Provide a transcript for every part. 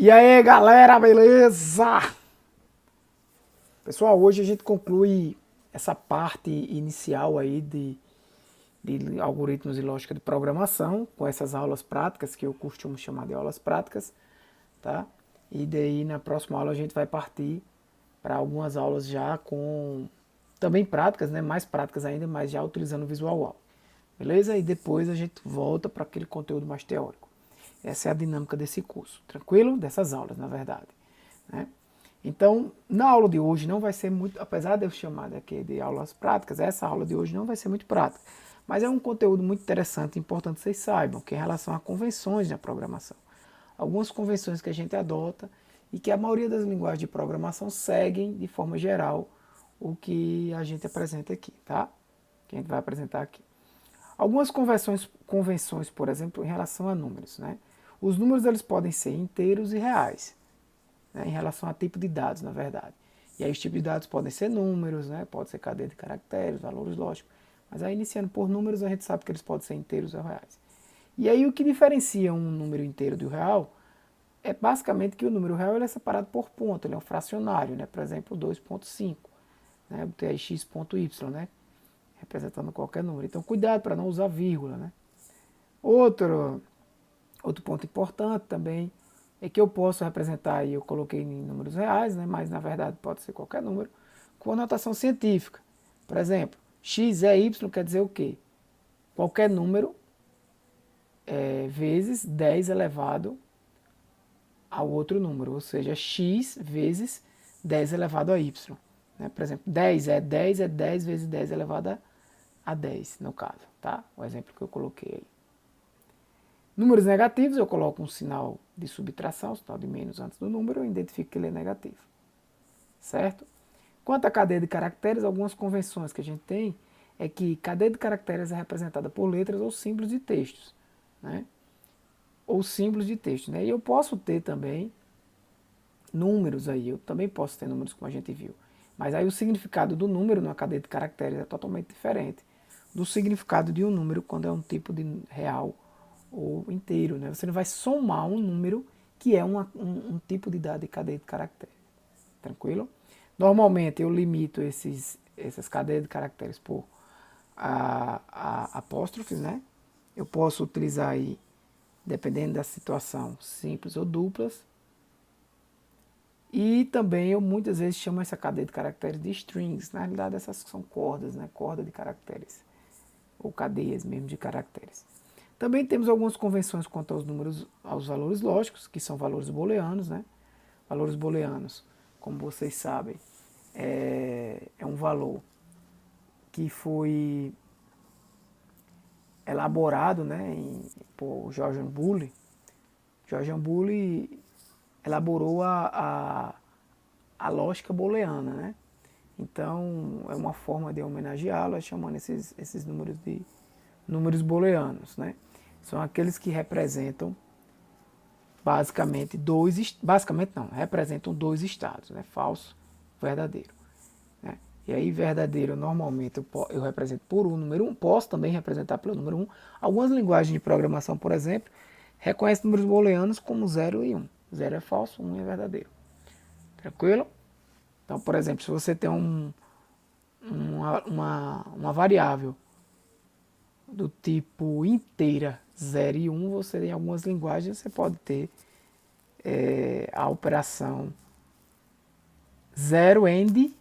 E aí, galera, beleza? Pessoal, hoje a gente conclui essa parte inicial aí de algoritmos e lógica de programação, com essas aulas práticas, que eu costumo chamar de aulas práticas, tá? E daí na próxima aula a gente vai partir para algumas aulas já com também práticas, né? Mais práticas ainda, mas já utilizando o Visual Algo. Beleza? E depois a gente volta para aquele conteúdo mais teórico. Essa é a dinâmica desse curso, tranquilo? Dessas aulas, na verdade. Né? Então, na aula de hoje não vai ser muito, apesar de eu chamar daqui de aulas práticas, essa aula de hoje não vai ser muito prática, mas é um conteúdo muito interessante e importante que vocês saibam, que é em relação a convenções na programação. Algumas convenções que a gente adota e que a maioria das linguagens de programação seguem de forma geral o que a gente apresenta aqui, tá? Que a gente vai apresentar aqui. Algumas convenções, por exemplo, em relação a números, né? Os números eles podem ser inteiros e reais, né? Em relação a tipo de dados, na verdade. E aí os tipos de dados podem ser números, né? Pode ser cadeia de caracteres, valores lógicos. Mas aí iniciando por números a gente sabe que eles podem ser inteiros ou reais. E aí o que diferencia um número inteiro do real é basicamente que o número real ele é separado por ponto, ele é um fracionário, né? Por exemplo, 2,5, né? Tem aí x.y, né? Representando qualquer número. Então cuidado para não usar vírgula, né? Outro, outro ponto importante também é que eu posso representar, aí eu coloquei em números reais, né? Mas na verdade pode ser qualquer número, com a notação científica. Por exemplo, x é y quer dizer o quê? Qualquer número vezes 10 elevado ao outro número, ou seja, x vezes 10 elevado a y. Né? Por exemplo, 10 é 10 vezes 10 elevado a 10, no caso, tá? O exemplo que eu coloquei aí. Números negativos, eu coloco um sinal de subtração, um sinal de menos antes do número, eu identifico que ele é negativo, certo? Quanto à cadeia de caracteres, algumas convenções que a gente tem é que cadeia de caracteres é representada por letras ou símbolos de textos, né? Ou símbolos de texto, né? E eu posso ter também números aí, eu também posso ter números como a gente viu. Mas aí o significado do número numa cadeia de caracteres é totalmente diferente do significado de um número quando é um tipo de real ou inteiro, né? Você não vai somar um número que é um tipo de dado de cadeia de caracteres. Tranquilo? Normalmente eu limito essas cadeias de caracteres por apóstrofes, né? Eu posso utilizar aí, dependendo da situação, simples ou duplas. E também eu muitas vezes chamo essa cadeia de caracteres de strings. Na realidade essas são cordas, né? Corda de caracteres. Ou cadeias mesmo de caracteres. Também temos algumas convenções quanto aos números, aos valores lógicos, que são valores booleanos, né? Valores booleanos, como vocês sabem, é um valor que foi elaborado, né, por Georgian Boole. Georgian Boole elaborou a lógica booleana, né? Então é uma forma de homenageá-lo, chamando esses números de números booleanos, né? São aqueles que representam basicamente não, representam dois estados, né? Falso, verdadeiro. Né? E aí verdadeiro normalmente eu represento por um número 1, posso também representar pelo número 1. Algumas linguagens de programação, por exemplo, reconhecem números booleanos como 0 e 1. 0 é falso, 1 é verdadeiro. Tranquilo? Então, por exemplo, se você tem uma variável do tipo inteira 0 e 1, você em algumas linguagens você pode ter a operação 0 end,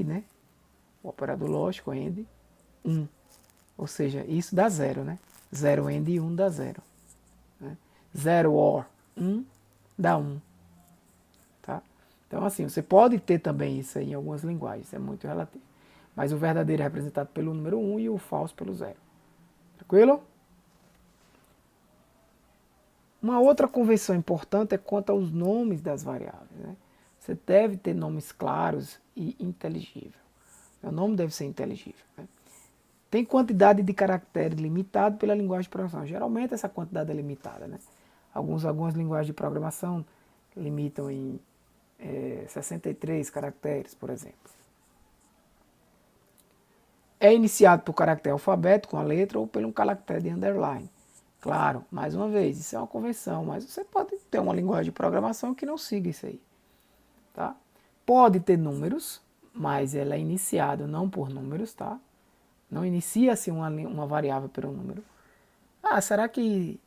né? O operador lógico end 1. Ou seja, isso dá 0, né? 0 end e 1 dá 0. Né? 0 or 1 dá 1. Tá? Então, assim, você pode ter também isso aí em algumas linguagens, é muito relativo. Mas o verdadeiro é representado pelo número 1 e o falso pelo 0. Tranquilo? Uma outra convenção importante é quanto aos nomes das variáveis. Né? Você deve ter nomes claros e inteligíveis. O nome deve ser inteligível. Né? Tem quantidade de caracteres limitado pela linguagem de programação. Geralmente essa quantidade é limitada. Né? Algumas linguagens de programação limitam em 63 caracteres, por exemplo. É iniciado por caractere alfabético com a letra ou por um caractere de underline. Claro, mais uma vez, isso é uma convenção, mas você pode ter uma linguagem de programação que não siga isso aí, tá? Pode ter números, mas ela é iniciada não por números, tá? Não inicia-se uma variável pelo número. Ah, será que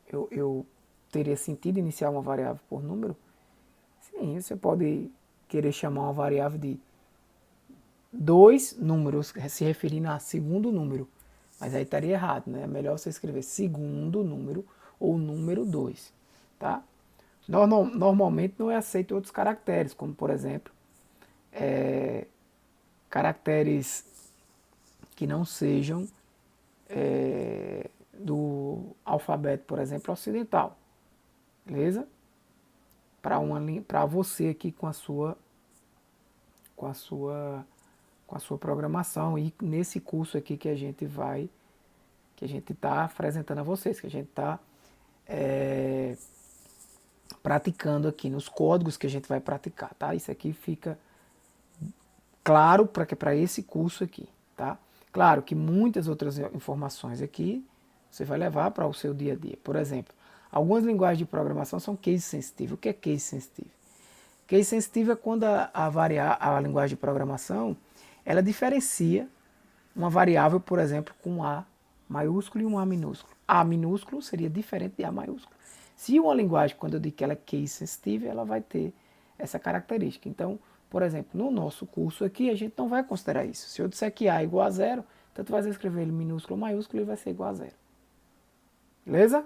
eu teria sentido iniciar uma variável por número? Sim, você pode querer chamar uma variável de dois números, se referindo a segundo número. Mas aí estaria errado, né? É melhor você escrever segundo número ou número 2, tá? Normalmente não é aceito outros caracteres, como por exemplo, caracteres que não sejam do alfabeto, por exemplo, ocidental, beleza? Para você aqui com a sua com a sua programação e nesse curso aqui que a gente está apresentando a vocês, que a gente está praticando aqui nos códigos que a gente vai praticar, tá? Isso aqui fica claro para esse curso aqui, tá? Claro que muitas outras informações aqui você vai levar para o seu dia a dia. Por exemplo, algumas linguagens de programação são case sensitive. O que é case sensitive? Case sensitive é quando a linguagem de programação ela diferencia uma variável, por exemplo, com A maiúsculo e um A minúsculo. A minúsculo seria diferente de A maiúsculo. Se uma linguagem, quando eu digo que ela é case sensitive, ela vai ter essa característica. Então, por exemplo, no nosso curso aqui, a gente não vai considerar isso. Se eu disser que A é igual a zero, tanto vai escrever ele minúsculo ou maiúsculo, ele vai ser igual a zero. Beleza?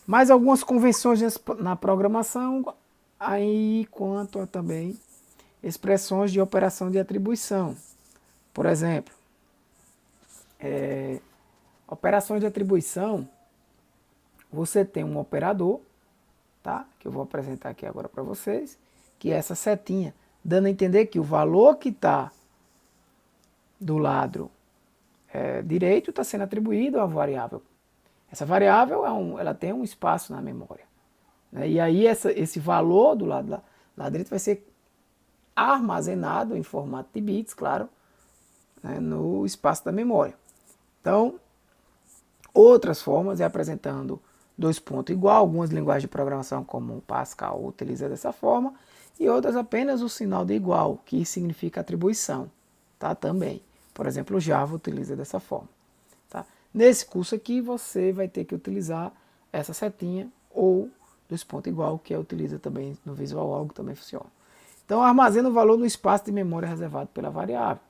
Mais algumas convenções na programação, aí quanto a também expressões de operação de atribuição. Por exemplo, operações de atribuição, você tem um operador, tá? Que eu vou apresentar aqui agora para vocês, que é essa setinha, dando a entender que o valor que está do lado direito está sendo atribuído à variável. Essa variável ela tem um espaço na memória, né? E aí esse valor do lado direito vai ser armazenado em formato de bits, claro, né, no espaço da memória. Então, outras formas é apresentando dois pontos igual, algumas linguagens de programação como Pascal utiliza dessa forma, e outras apenas o sinal de igual, que significa atribuição, tá? Também. Por exemplo, o Java utiliza dessa forma. Tá? Nesse curso aqui você vai ter que utilizar essa setinha ou dois pontos igual, que utiliza também no Visual Algo, também funciona. Então armazena o valor no espaço de memória reservado pela variável.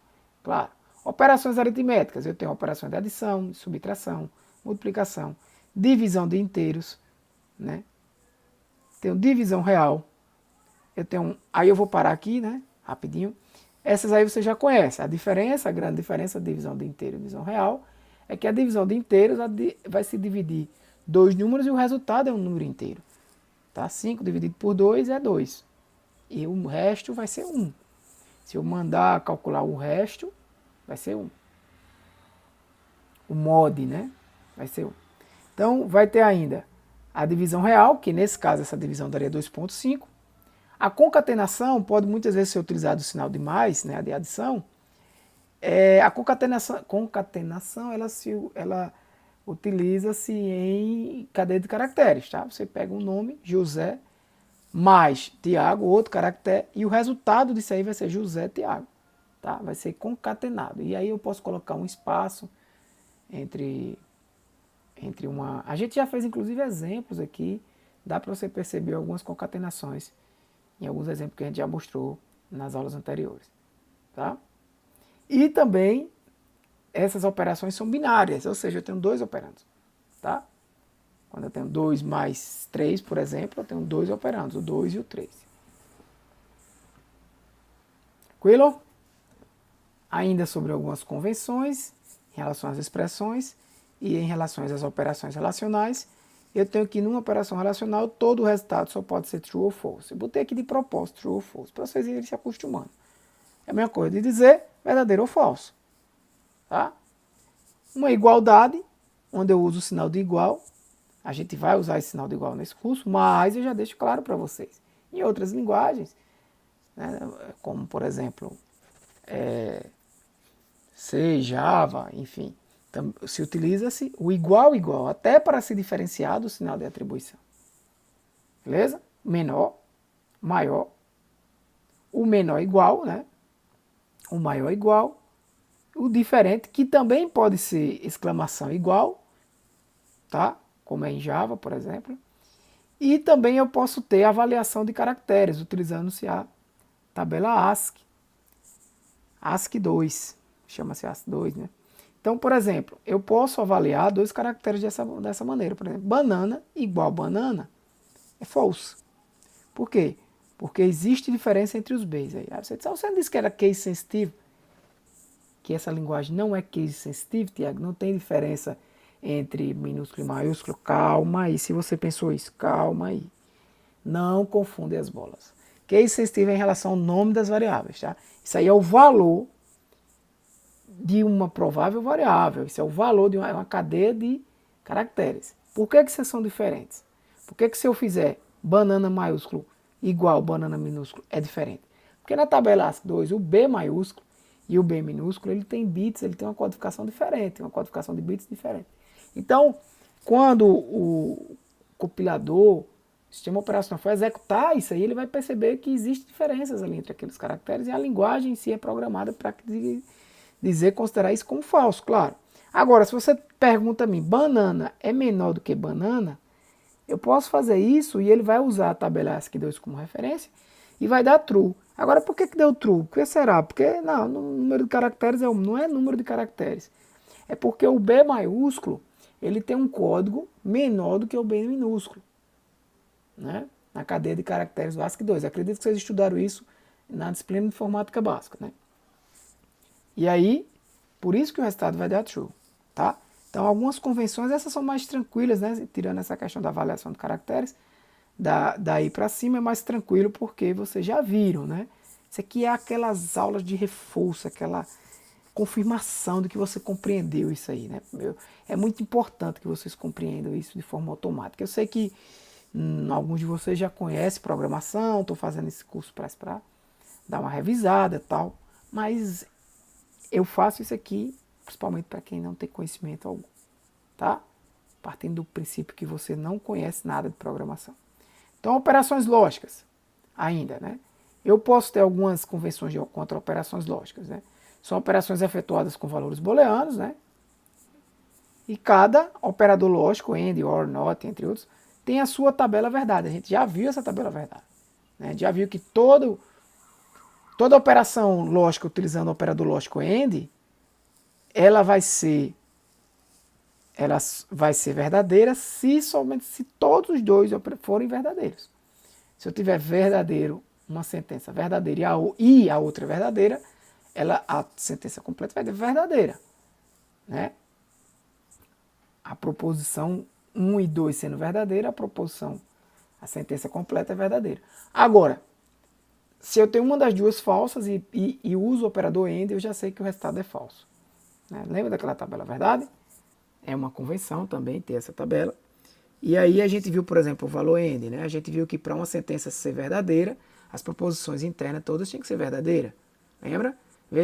Claro. Operações aritméticas, eu tenho operações de adição, de subtração, multiplicação, divisão de inteiros, né? Tenho divisão real. Aí eu vou parar aqui, né? Rapidinho. Essas aí você já conhece. A grande diferença da divisão de inteiro e divisão real é que a divisão de inteiros vai se dividir dois números e o resultado é um número inteiro. Tá? 5 dividido por 2 é 2. E o resto vai ser 1. Se eu mandar calcular o resto, vai ser 1. O mod, né? Vai ser 1. Então, vai ter ainda a divisão real, que nesse caso essa divisão daria 2,5. A concatenação pode muitas vezes ser utilizado o sinal de mais, né, de adição. A concatenação ela utiliza-se em cadeia de caracteres. Tá? Você pega um nome, José, mais Tiago, outro caractere, e o resultado disso aí vai ser José Tiago. Tá? Vai ser concatenado. E aí eu posso colocar um espaço entre uma... A gente já fez inclusive exemplos aqui, dá para você perceber algumas concatenações em alguns exemplos que a gente já mostrou nas aulas anteriores. Tá? E também essas operações são binárias, ou seja, eu tenho dois operandos. Tá? Quando eu tenho 2 mais 3, por exemplo, eu tenho dois operandos, o 2 e o 3. Tranquilo? Ainda sobre algumas convenções em relação às expressões e em relação às operações relacionais, eu tenho que numa operação relacional todo o resultado só pode ser true ou false. Eu botei aqui de propósito true ou false, para vocês irem se acostumando. É a mesma coisa de dizer verdadeiro ou falso. Tá? Uma igualdade, onde eu uso o sinal de igual, a gente vai usar esse sinal de igual nesse curso, mas eu já deixo claro para vocês. Em outras linguagens, né, como por exemplo, C, Java, enfim, se utiliza-se o igual igual, até para se diferenciar do sinal de atribuição. Beleza? Menor, maior, o menor igual, né? O maior igual, o diferente, que também pode ser exclamação igual, tá? Como é em Java, por exemplo. E também eu posso ter avaliação de caracteres, utilizando-se a tabela ASCII. ASCII 2, chama-se ASCII 2, né? Então, por exemplo, eu posso avaliar dois caracteres dessa maneira. Por exemplo, banana igual banana é false. Por quê? Porque existe diferença entre os Bs. Aí você não disse que era case sensitive? Que essa linguagem não é case sensitive, Tiago? Não tem diferença entre minúsculo e maiúsculo? Calma aí, se você pensou isso, calma aí. Não confunde as bolas. Case sensitive é em relação ao nome das variáveis, tá? Isso aí é o valor de uma provável variável. Isso é o valor de uma cadeia de caracteres. Por que que são diferentes? Por que que se eu fizer banana maiúsculo igual banana minúsculo é diferente? Porque na tabela ASCII 2, o B maiúsculo e o B minúsculo, ele tem bits, ele tem uma codificação diferente, uma codificação de bits diferente. Então, quando o compilador, o sistema operacional for executar isso aí, ele vai perceber que existem diferenças ali entre aqueles caracteres e a linguagem em si é programada para considerar isso como falso, claro. Agora, se você pergunta a mim, banana é menor do que banana, eu posso fazer isso e ele vai usar a tabela ASCII 2 como referência e vai dar true. Agora, por que deu true? Por que será? Porque não, o número de caracteres não é número de caracteres. É porque o B maiúsculo, ele tem um código menor do que o B minúsculo, né? Na cadeia de caracteres do ASCII 2. Acredito que vocês estudaram isso na disciplina de informática básica, né? E aí, por isso que o resultado vai dar true, tá? Então, algumas convenções, essas são mais tranquilas, né? Tirando essa questão da avaliação de caracteres, daí para cima é mais tranquilo porque vocês já viram, né? Isso aqui é aquelas aulas de reforço, aquela confirmação de que você compreendeu isso aí, né? É muito importante que vocês compreendam isso de forma automática. Eu sei que alguns de vocês já conhecem programação, estou fazendo esse curso para dar uma revisada e tal, mas eu faço isso aqui principalmente para quem não tem conhecimento algum, tá? Partindo do princípio que você não conhece nada de programação. Então, operações lógicas, ainda, né? Eu posso ter algumas convenções contra operações lógicas, né? São operações efetuadas com valores booleanos, né? E cada operador lógico, AND, OR, NOT, entre outros, tem a sua tabela verdade. A gente já viu essa tabela verdade, né? Já viu que toda operação lógica utilizando o operador lógico AND, ela vai ser verdadeira somente se todos os dois forem verdadeiros. Se eu tiver verdadeiro, uma sentença verdadeira e a outra verdadeira, a sentença completa vai ser verdadeira, né? A proposição 1 e 2 sendo verdadeira, a sentença completa é verdadeira. Agora, se eu tenho uma das duas falsas e uso o operador AND, eu já sei que o resultado é falso, né? Lembra daquela tabela verdade? É uma convenção também ter essa tabela. E aí a gente viu, por exemplo, o valor AND, né? A gente viu que para uma sentença ser verdadeira, as proposições internas todas tinham que ser verdadeiras. Lembra? V.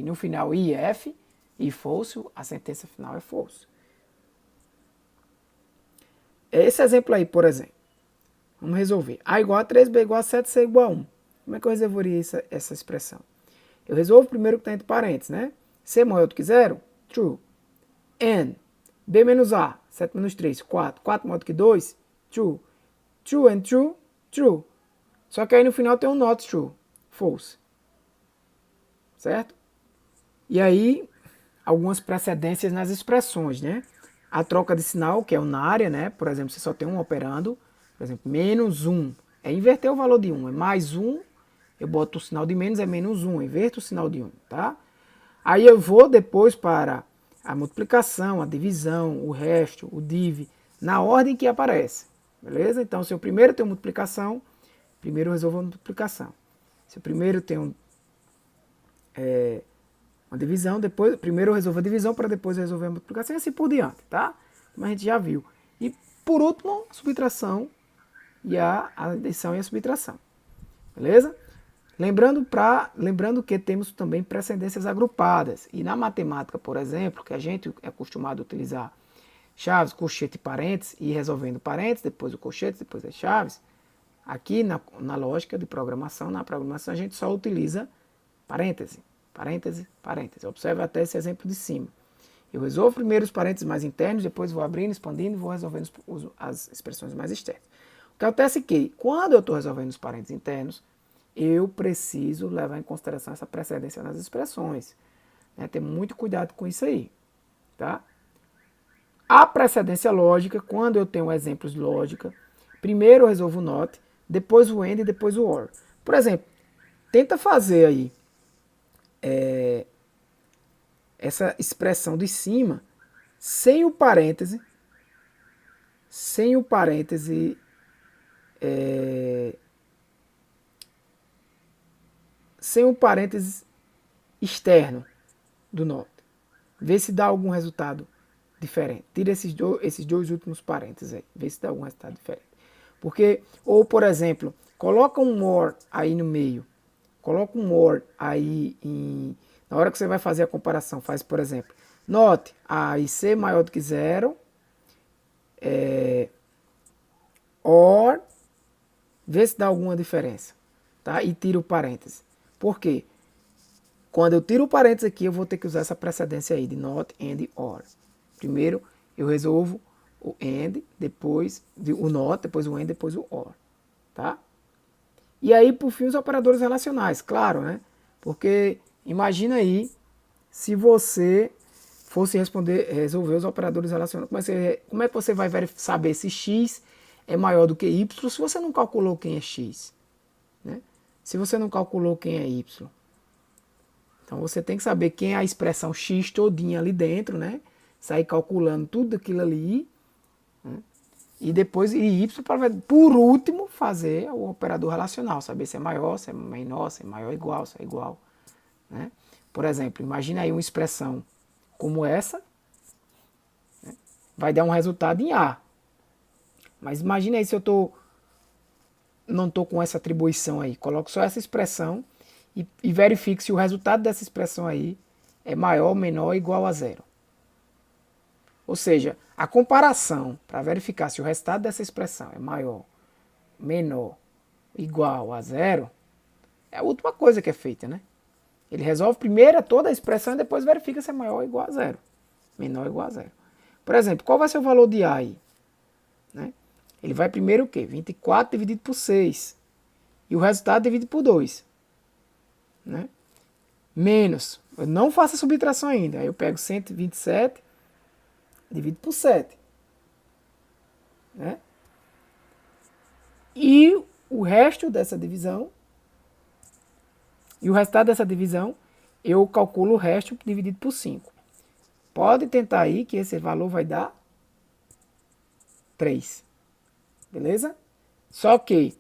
No final, IF e false, a sentença final é false. Esse exemplo aí, por exemplo. Vamos resolver. A igual a 3, B igual a 7, C igual a 1. Como é que eu resolveria essa expressão? Eu resolvo primeiro o que está entre parênteses, né? C maior do que 0, true. N, B menos A, 7 menos 3, 4. 4 maior do que 2, true. True and true, true. Só que aí no final tem um not true, false. Certo? E aí, algumas precedências nas expressões, né? A troca de sinal, que é unária, né? Por exemplo, você só tem um operando. Por exemplo, menos 1 é inverter o valor de 1. É mais 1, eu boto o sinal de menos, é menos 1. Inverto o sinal de 1, tá? Aí eu vou depois para a multiplicação, a divisão, o resto, o div, na ordem que aparece. Beleza? Então, se eu primeiro tenho multiplicação, primeiro eu resolvo a multiplicação. Se eu primeiro tenho uma divisão, depois primeiro eu resolvo a divisão para depois eu resolver a multiplicação e assim por diante, tá? Como a gente já viu. E por último, a subtração e a adição e a subtração. Beleza? Lembrando que temos também precedências agrupadas. E na matemática, por exemplo, que a gente é acostumado a utilizar chaves, colchete e parênteses, e ir resolvendo parênteses, depois o colchete, depois as chaves, aqui na lógica de programação, na programação a gente só utiliza parêntese, parêntese, parêntese. Observe até esse exemplo de cima. Eu resolvo primeiro os parênteses mais internos, depois vou abrindo, expandindo e vou resolvendo as expressões mais externas. O que acontece é que, quando eu estou resolvendo os parênteses internos, eu preciso levar em consideração essa precedência nas expressões. Né? Ter muito cuidado com isso aí. Tá? A precedência lógica, quando eu tenho exemplos de lógica, primeiro eu resolvo o not, depois o and e depois o or. Por exemplo, tenta fazer aí essa expressão de cima sem o parêntese, sem o parêntese sem o parêntese externo do not. Vê se dá algum resultado diferente. Tira esses dois últimos parênteses aí. Vê se dá algum resultado diferente. Porque, ou por exemplo, coloca um or aí no meio. Coloca um or aí na hora que você vai fazer a comparação. Faz, por exemplo, not A e C maior do que zero. Or. Vê se dá alguma diferença. Tá? E tira o parêntese. Por quê? Quando eu tiro o parênteses aqui, eu vou ter que usar essa precedência aí de not, and, or. Primeiro eu resolvo o and, depois o not, depois o and, depois o or. Tá? E aí, por fim, os operadores relacionais, claro, né? Porque imagina aí se você fosse resolver os operadores relacionais. Como é que você vai saber se x é maior do que y se você não calculou quem é x? Né? Se você não calculou quem é y. Então você tem que saber quem é a expressão x todinha ali dentro, né? Sair calculando tudo aquilo ali. Né? E depois, y, para por último, fazer o operador relacional. Saber se é maior, se é menor, se é maior ou igual, se é igual. Né? Por exemplo, imagine aí uma expressão como essa. Né? Vai dar um resultado em A. Mas imagine aí se eu não estou com essa atribuição aí. Coloco só essa expressão e verifique se o resultado dessa expressão aí é maior, menor ou igual a zero. Ou seja, a comparação para verificar se o resultado dessa expressão é maior, menor, igual a zero, é a última coisa que é feita, né? Ele resolve primeiro toda a expressão e depois verifica se é maior ou igual a zero. Menor ou igual a zero. Por exemplo, qual vai ser o valor de A aí? Né? Ele vai primeiro o quê? 24 dividido por 6. E o resultado dividido por 2. Né? Menos. Eu não faço a subtração ainda. Aí eu pego 127, divido por 7. Né? E o resto dessa divisão, e o resultado dessa divisão, eu calculo o resto dividido por 5. Pode tentar aí que esse valor vai dar 3. Beleza? Só que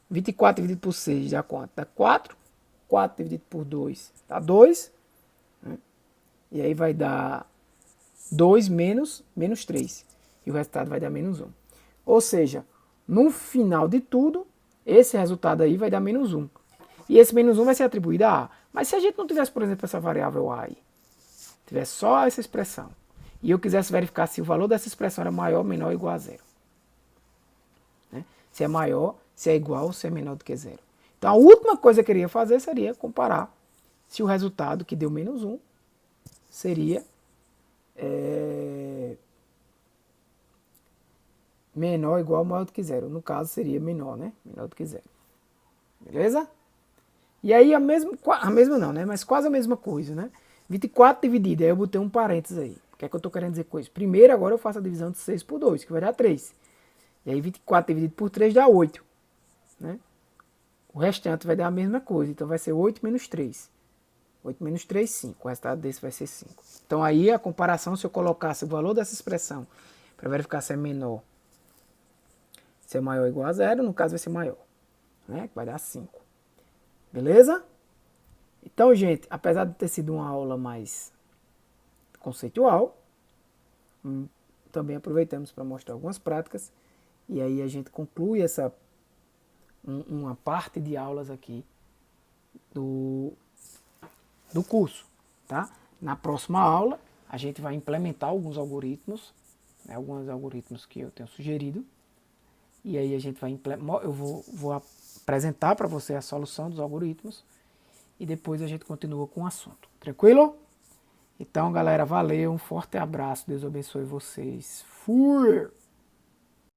24 dividido por 6 dá quanto? Dá 4. 4 dividido por 2 dá 2. Né? E aí vai dar 2 menos 3. E o resultado vai dar menos 1. Ou seja, no final de tudo, esse resultado aí vai dar menos 1. E esse menos 1 vai ser atribuído a A. Mas se a gente não tivesse, por exemplo, essa variável A aí, tivesse só essa expressão, e eu quisesse verificar se o valor dessa expressão era maior, menor ou igual a zero. Né? Se é maior, se é igual ou se é menor do que zero. Então a última coisa que eu queria fazer seria comparar se o resultado que deu menos 1 seria menor, igual ou maior do que zero. No caso seria menor, né? Menor do que zero. Beleza? E aí a mesma não, né? Mas quase a mesma coisa, né? 24 dividido, aí eu botei um parênteses aí. O que é que eu estou querendo dizer com isso? Primeiro, agora eu faço a divisão de 6 por 2, que vai dar 3. E aí 24 dividido por 3 dá 8. Né? O restante vai dar a mesma coisa, então vai ser 8 menos 3. 8 menos 3, 5. O resultado desse vai ser 5. Então aí a comparação, se eu colocasse o valor dessa expressão para verificar se é menor, se é maior ou igual a zero, no caso vai ser maior. Né? Vai dar 5. Beleza? Então, gente, apesar de ter sido uma aula mais conceitual, também aproveitamos para mostrar algumas práticas e aí a gente conclui uma parte de aulas aqui do, do curso, tá? Na próxima aula, a gente vai implementar alguns algoritmos, né, alguns algoritmos que eu tenho sugerido, e aí a gente vai eu vou apresentar para você a solução dos algoritmos, e depois a gente continua com o assunto. Tranquilo? Então, galera, valeu, um forte abraço, Deus abençoe vocês. Fui!